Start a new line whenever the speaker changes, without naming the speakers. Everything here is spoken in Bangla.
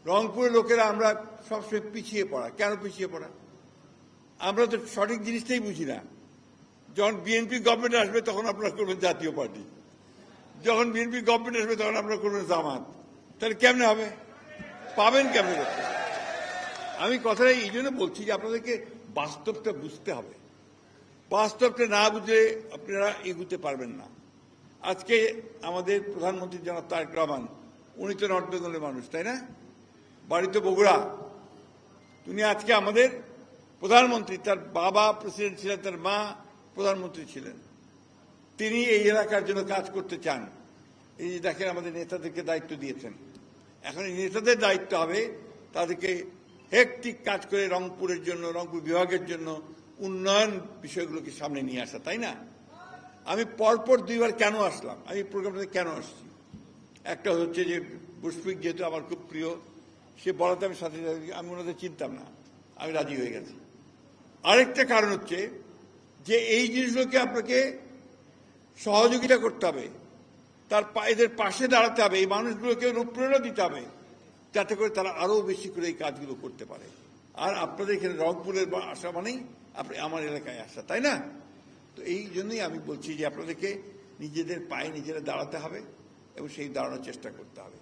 রংপুরের লোকেরা আমরা সবসময় পিছিয়ে পড়া। কেন পিছিয়ে পড়া? আমরা তো সঠিক জিনিসটাই বুঝি না। যখন বিএনপি গভর্নমেন্ট আসবে তখন আপনারা করবেন জাতীয় পার্টি, যখন বিএনপি গভর্নমেন্ট আসবে তখন আপনারা করবেন জামাত। তাহলে কেমনে হবে? পাবেন কেমনে করতে? আমি কথাটা এই জন্য বলছি যে আপনাদেরকে বাস্তবটা বুঝতে হবে। বাস্তবটা না বুঝলে আপনারা এগুতে পারবেন না। আজকে আমাদের প্রধানমন্ত্রী জনাব তারেক রহমান, উনি তো নর্থ বেঙ্গলের মানুষ, তাই না? বাড়ি তো বগুড়া। তিনি আজকে আমাদের প্রধানমন্ত্রী, তার বাবা প্রেসিডেন্ট ছিলেন, তার মা প্রধানমন্ত্রী ছিলেন। তিনি এই এলাকার জন্য কাজ করতে চান। এই যে দেখেন আমাদের নেতাদেরকে দায়িত্ব দিয়েছেন, এখন এই নেতাদের দায়িত্ব হবে তাদেরকে হেক্টিক কাজ করে রংপুরের জন্য, রংপুর বিভাগের জন্য উন্নয়ন বিষয়গুলোকে সামনে নিয়ে আসা, তাই না? আমি পরপর দুইবার কেন আসলাম, আমি প্রোগ্রামটাতে কেন আসছি? একটা হচ্ছে যে মুশফিক যেহেতু আমার খুব প্রিয়, সে বলাতে আমি সাথে সাথে আমি ওনাদের চিনতাম না, আমি রাজি হয়ে গেছি। আরেকটা কারণ হচ্ছে যে এই জিনিসগুলোকে আপনাকে সহযোগিতা করতে হবে, এদের পাশে দাঁড়াতে হবে, এই মানুষগুলোকে অনুপ্রেরণা দিতে হবে যাতে করে তারা আরো বেশি করে এই কাজগুলো করতে পারে। আর আপনাদের এখানে রংপুরের আসা মানেই আপনি আমার এলাকায় আসা, তাই না? তো এই জন্যই আমি বলছি যে আপনাদেরকে নিজেদের পায়ে নিজেরা দাঁড়াতে হবে এবং সেই দাঁড়ানোর চেষ্টা করতে হবে।